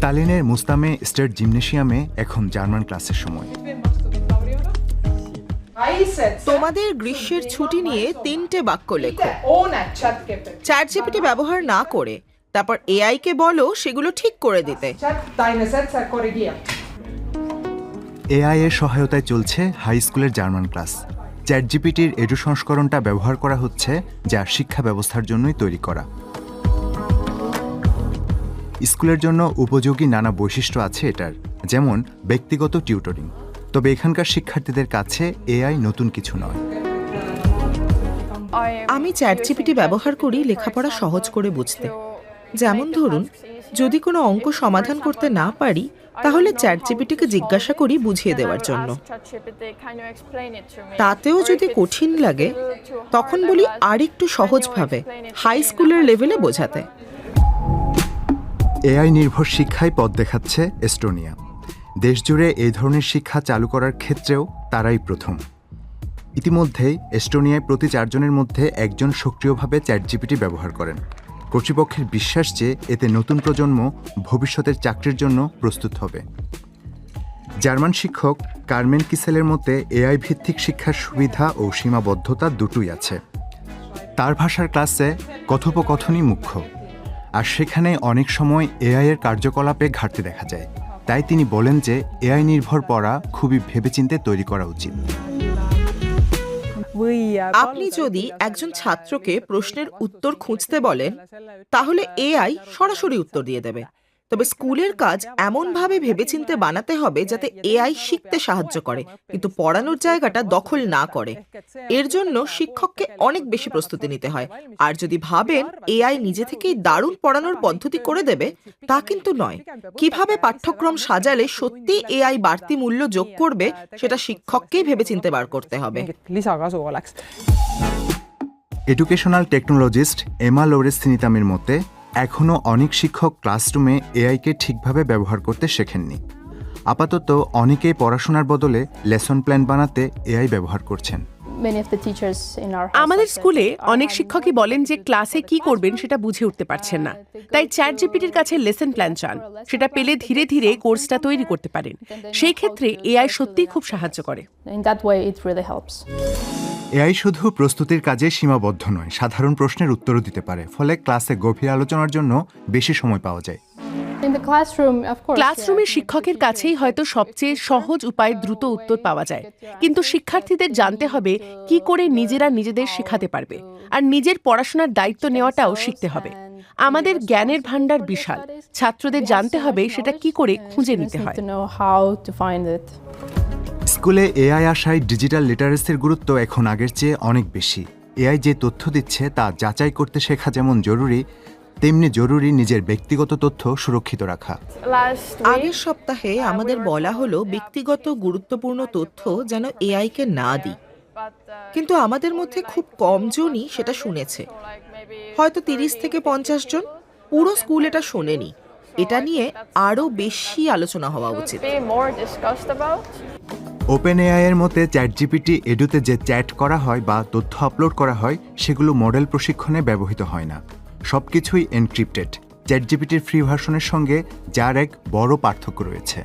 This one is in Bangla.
তালিনের মুস্তামে স্টেট জিমনেশিয়ামে এখন জার্মান ক্লাসের সময়। তোমাদের গ্রীষ্মের ছুটি নিয়ে 3টে বাক্য লেখো, চ্যাটজিপিটি ব্যবহার না করে। তারপর এআই কে বলো সেগুলো ঠিক করে দিতে। এআই এর সহায়তায় চলছে হাই স্কুলের জার্মান ক্লাস। চ্যাটজিপিটির এডু সংস্করণটা ব্যবহার করা হচ্ছে, যা শিক্ষা ব্যবস্থার জন্যই তৈরি করা। স্কুলের জন্য উপযোগী নানা বৈশিষ্ট্য আছে এটার, যেমন ব্যক্তিগত টিউটরিং। তবে এখানকার শিক্ষার্থীদের কাছে এআই নতুন কিছু নয়। আমি চ্যাটজিপিটি ব্যবহার করি লেখাপড়া সহজ করে বুঝতে। যেমন ধরুন, যদি কোনো অঙ্ক সমাধান করতে না পারি, তাহলে চ্যাটজিপিটিকে জিজ্ঞাসা করি বুঝিয়ে দেওয়ার জন্য। তাতেও যদি কঠিন লাগে, তখন বলি আরেকটু সহজভাবে হাই স্কুলের লেভেলে বোঝাতে। এআই নির্ভর শিক্ষায় পথ দেখাচ্ছে এস্টোনিয়া। দেশজুড়ে এই ধরনের শিক্ষা চালু করার ক্ষেত্রেও তারাই প্রথম। ইতিমধ্যেই এস্টোনিয়ায় প্রতি 4 জনের মধ্যে 1 জন সক্রিয়ভাবে চ্যাটজিপিটি ব্যবহার করেন। কর্তৃপক্ষের বিশ্বাস যে এতে নতুন প্রজন্ম ভবিষ্যতের চাকরির জন্য প্রস্তুত হবে। জার্মান শিক্ষক কার্মেন কিসেলের মতে এআই ভিত্তিক শিক্ষার সুবিধা ও সীমাবদ্ধতা দুটোই আছে। তার ভাষার ক্লাসে কথোপকথনই মুখ্য, আর সেখানে অনেক সময় এআই এর কার্যকলাপে ঘাটতি দেখা যায়। তাই তিনি বলেন যে এআই নির্ভর পড়া খুবই ভেবেচিন্তে তৈরি করা উচিত। আপনি যদি একজন ছাত্রকে প্রশ্নের উত্তর খুঁজতে বলেন, তাহলে এআই সরাসরি উত্তর দিয়ে দেবে। তবে স্কুলের কাজ এমনভাবে ভেবেচিন্তে বানাতে হবে যাতে এআই শিখতে সাহায্য করে, কিন্তু পড়ানোর জায়গাটা দখল না করে। এর জন্য শিক্ষককে অনেক বেশি প্রস্তুতি নিতে হয়। আর যদি ভাবেন এআই নিজে থেকেই দারুণ পড়ানোর পদ্ধতি করে দেবে, তা কিন্তু নয়। কিভাবে পাঠ্যক্রম সাজালে সত্যি এআই বাড়তি মূল্য যোগ করবে, সেটা শিক্ষককেই ভেবেচিন্তে বার করতে হবে। এডুকেশনাল টেকনোলজিস্ট এমা লোরেস সিনিতামের মতে এখনও অনেক শিক্ষক ক্লাসরুমে এআইকে ঠিকভাবে ব্যবহার করতে শেখেননি। আপাতত অনেকেই পড়াশোনার বদলে লেসন প্ল্যান বানাতে এআই ব্যবহার করছেন। আমাদের স্কুলে অনেক শিক্ষকই বলেন যে ক্লাসে কি করবেন সেটা বুঝে উঠতে পারছেন না, তাই চ্যাটজিপিটির কাছে লেসন প্ল্যান চান। সেটা পেলে ধীরে ধীরে কোর্সটা তৈরি করতে পারেন। সেই ক্ষেত্রে এআই সত্যিই খুব সাহায্য করে। এআই শুধু প্রস্তুতির কাজে সীমাবদ্ধ নয়, সাধারণ প্রশ্নের উত্তরও দিতে পারে। ফলে ক্লাসে গভীর আলোচনার জন্য বেশি সময় পাওয়া যায়। ক্লাসরুমে শিক্ষকের কাছেই হয়তো সবচেয়ে সহজ উপায়ে দ্রুত উত্তর পাওয়া যায়, কিন্তু শিক্ষার্থীদের জানতে হবে কি করে নিজেরা নিজেদের শেখাতে পারবে, আর নিজের পড়াশোনার দায়িত্ব নেওয়াটাও শিখতে হবে। আমাদের জ্ঞানের ভান্ডার বিশাল, ছাত্রদের জানতে হবে সেটা কি করে খুঁজে নিতে হয়। স্কুলে এআই আসায় ডিজিটাল লিটারেসির গুরুত্ব এখন আগের চেয়ে অনেক বেশি। এআই যে তথ্য দিচ্ছে তা যাচাই করতে শেখা যেমন জরুরি, তেমনি জরুরি নিজের ব্যক্তিগত তথ্য সুরক্ষিত রাখা। আগের সপ্তাহে আমাদের বলা হলো ব্যক্তিগত গুরুত্বপূর্ণ তথ্য যেন এআই কে না দিই, কিন্তু আমাদের মধ্যে খুব কম জনই সেটা শুনেছে। হয়তো 30 থেকে 50 জন। পুরো স্কুল এটা শোনেনি। এটা নিয়ে আরো বেশি আলোচনা হওয়া উচিত। ওপেন এআই এর মতে চ্যাটজিপিটি এডুতে যে চ্যাট করা হয় বা তথ্য আপলোড করা হয়, সেগুলো মডেল প্রশিক্ষণে ব্যবহৃত হয় না। সবকিছুই এনক্রিপ্টেড। চ্যাটজিপিটির ফ্রি ভার্সনের সঙ্গে যার এক বড় পার্থক্য রয়েছে।